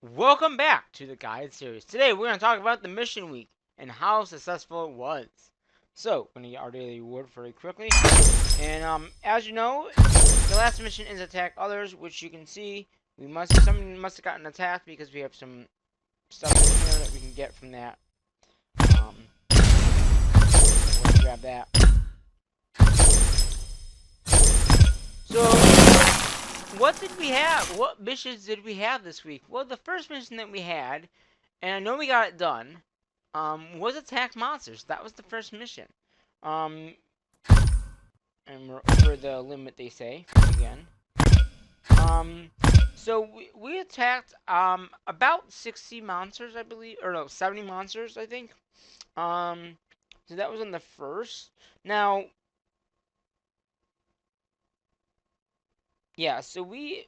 Welcome back to the guide series. Today we're going to talk about the mission week and how successful it was. So, we're going to get our daily reward very quickly. And as you know, the last mission is attack others, which you can see someone must have gotten attacked because we have some stuff in here that we can get from that. We'll grab that. So, what did we have? What missions did we have this week? Well, the first mission that we had, and I know we got it done, was attack monsters. That was the first mission. Um, and we're over the limit, they say, again. Um, so we attacked, about 60 monsters, I believe, or no, 70 monsters, I think. So that was on the first. Now, yeah, so we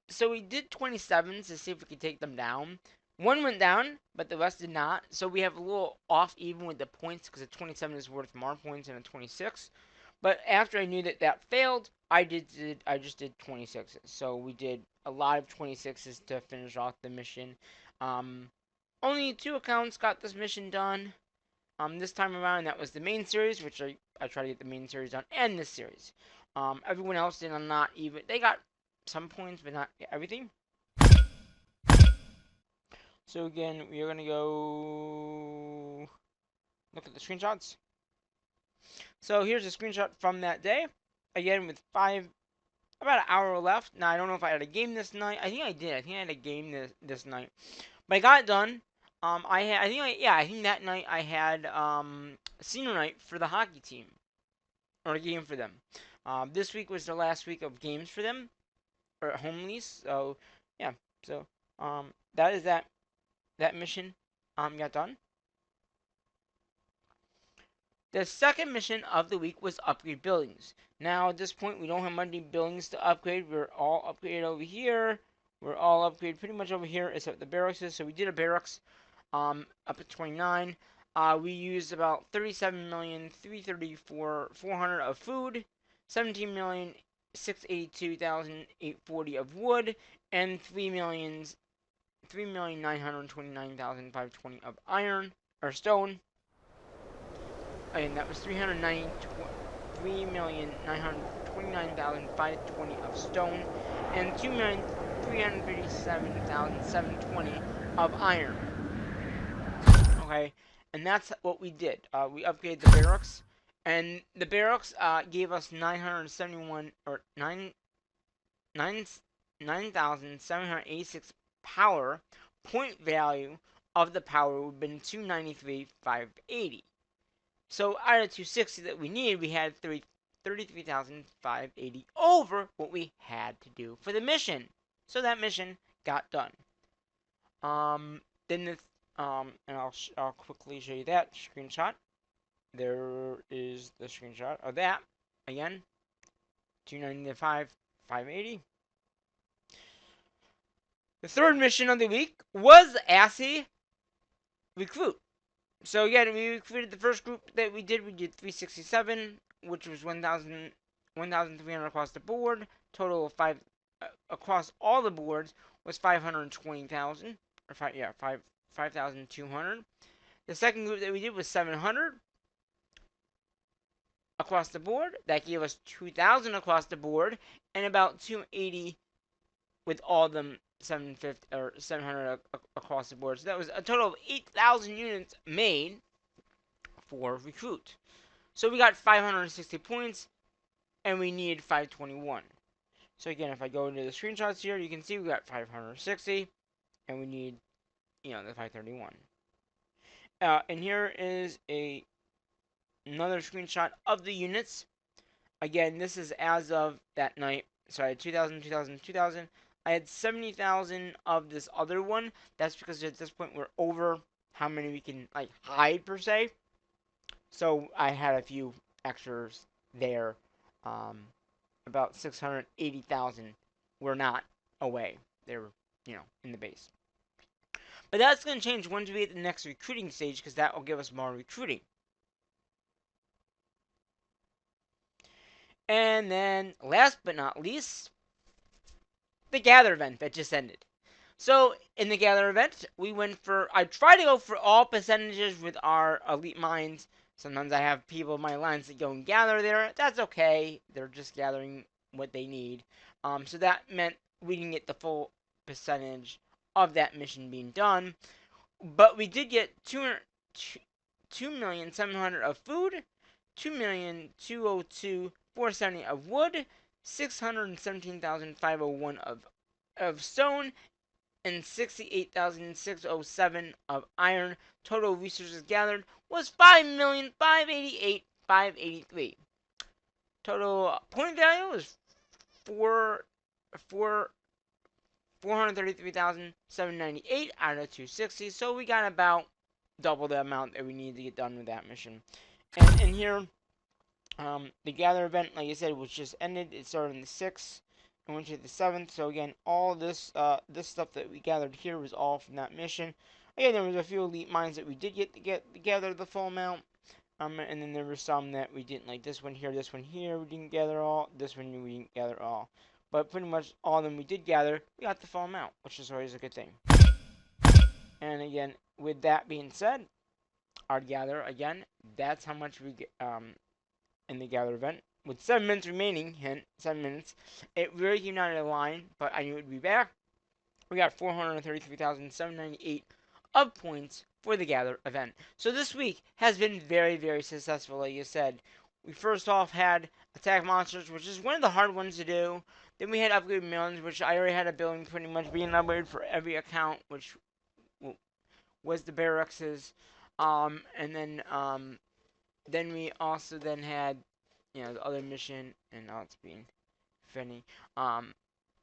did 27s to see if we could take them down. One went down, but the rest did not. So we have a little off even with the points because a 27 is worth more points than a 26. But after I knew that that failed, I just did 26s. So we did a lot of 26s to finish off the mission. Um, Only two accounts got this mission done. This time around, that was the main series, which I try to get the main series done, and this series. Everyone else did not even. They got some points, but not everything. So again, we are gonna go look at the screenshots. So here's a screenshot from that day. Again, with about an hour left. Now I don't know if I had a game this night. I think I did. I think I had a game this night, but I got it done. I think that night I had senior night for the hockey team or a game for them. This week was the last week of games for them or home lease. So yeah, so that is that mission got done. The second mission of the week was upgrade buildings. Now at this point we don't have many buildings to upgrade. We're all upgraded over here. We're all upgraded pretty much over here except the barracks. So we did a barracks up at 29. We used about 37,334,400 of food, 17,682,840 of wood, and 3,929,520 of iron or stone. And that was 3,929,520 of stone, and 2,337,720 of iron. Okay, and that's what we did. We upgraded the barracks, and the barracks gave us 971 or 9,786 power. Point value of the power would have been 293,580. So out of 260 that we needed, we had 33,580 over what we had to do for the mission. So that mission got done. Then the and I'll quickly show you that screenshot. There is the screenshot of that again. 295, 580. The third mission of the week was ASCII Recruit. So again, we recruited the first group that we did. We did 367, which was 1,300 across the board. Total of across all the boards was 520,000 or 5,200. The second group that we did was 700 across the board. That gave us 2,000 across the board and about 280 with all of them 750 or 700 across the board. So that was a total of 8,000 units made for recruit. So we got 560 points and we needed 521. So again, if I go into the screenshots here, you can see we got 560 and we need, the 531. And here is another screenshot of the units. Again, this is as of that night. So I had 2,000, 2,000, 2,000. I had 70,000 of this other one. That's because at this point we're over how many we can hide per se. So I had a few extras there. About 680,000 were not away. They were, in the base. But that's going to change once we hit the next recruiting stage because that will give us more recruiting. And then, last but not least, the Gather event that just ended. So in the gather event, I try to go for all percentages with our elite mines. Sometimes I have people in my lines that go and gather there. That's okay. They're just gathering what they need. So that meant we didn't get the full percentage of that mission being done. But we did get 2,700,000 of food, 2,202,470 of wood, 617,501 of stone, and 68,607 of iron. Total resources gathered was 5,588,583. Total point value was four four 433,798 out of 260. So we got about double the amount that we needed to get done with that mission. And in here, the gather event, like I said, was just ended. It started on the 6th and went to the 7th. So again, all this stuff that we gathered here was all from that mission. Again, there was a few elite mines that we did get to gather the full amount. And then there were some that we didn't, like this one here, we didn't gather all, this one we didn't gather all. But pretty much all of them we did gather, we got the full amount, which is always a good thing. And again, with that being said, our gather, again, that's how much we get in the gather event. With 7 minutes remaining, hint, 7 minutes, it really came down to the line, but I knew it would be back. We got 433,798 of points for the gather event. So this week has been very, very successful, like you said. We first off had attack monsters, which is one of the hard ones to do. Then we had upgrade millions, which I already had a building pretty much being upgraded for every account, which was the barrackses. Then we also then had, the other mission, and now it's being funny.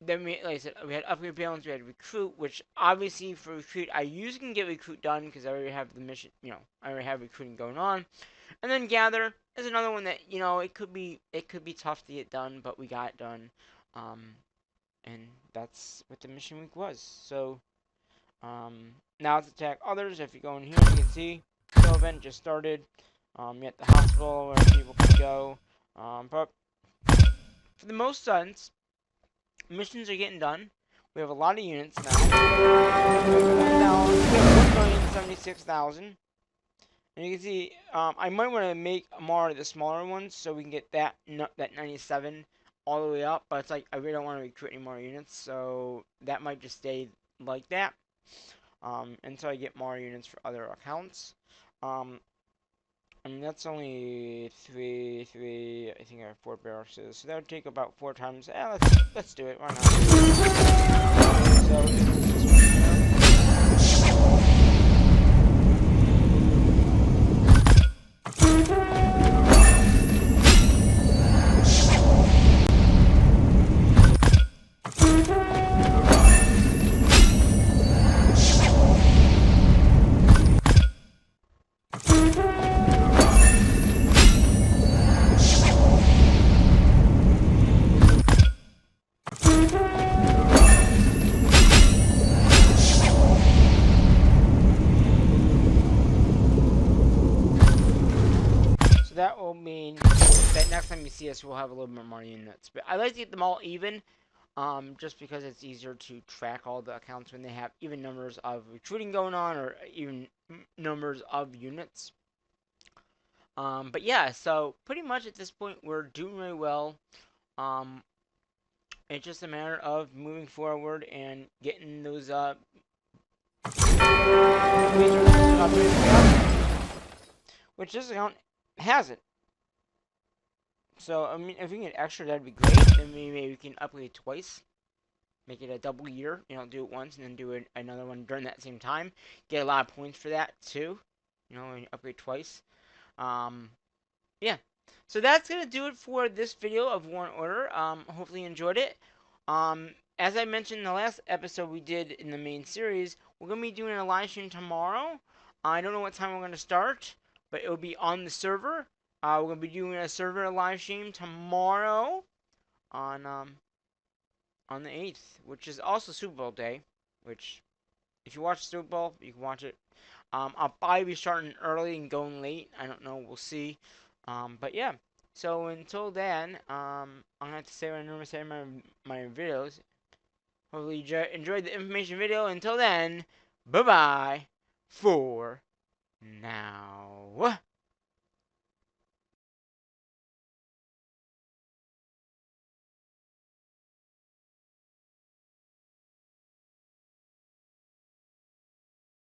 Then we, like I said, we had upgrade balance, we had recruit, which obviously for recruit, I usually can get recruit done because I already have the mission, I already have recruiting going on. And then gather is another one that, it could be tough to get done, but we got it done. And that's what the mission week was. So, now it's attack others. If you go in here, you can see the event just started. You at the hospital where people can go. But for the most sense, missions are getting done. We have a lot of units now. We have 1,076,000. And you can see, I might want to make more of the smaller ones so we can get that 97 all the way up. But it's like, I really don't want to recruit any more units. So that might just stay like that. Until I get more units for other accounts. I mean, that's only three. I think I have 4 barracks, so that would take about 4 times. Let's do it. Why not? So that will mean that next time you see us, we'll have a little bit more units. But I like to get them all even, just because it's easier to track all the accounts when they have even numbers of recruiting going on or even numbers of units. But yeah, so pretty much at this point, we're doing really well. Um, it's just a matter of moving forward and getting those which this account hasn't. So I mean, if we can get extra, that'd be great. Then maybe we can upgrade twice, make it a double year. Do it once and then do another one during that same time. Get a lot of points for that too. And upgrade twice. Yeah. So that's gonna do it for this video of Warren Order. Hopefully you enjoyed it. As I mentioned in the last episode we did in the main series, we're gonna be doing a live stream tomorrow. I don't know what time we're gonna start, but it'll be on the server. We're gonna be doing a server live stream tomorrow on the 8th, which is also Super Bowl day. Which, if you watch Super Bowl, you can watch it. I'll probably be starting early and going late. I don't know. We'll see. But yeah. So until then, I'm gonna have to say what I normally say in my videos. Hopefully you enjoyed the information video. Until then, bye bye for now.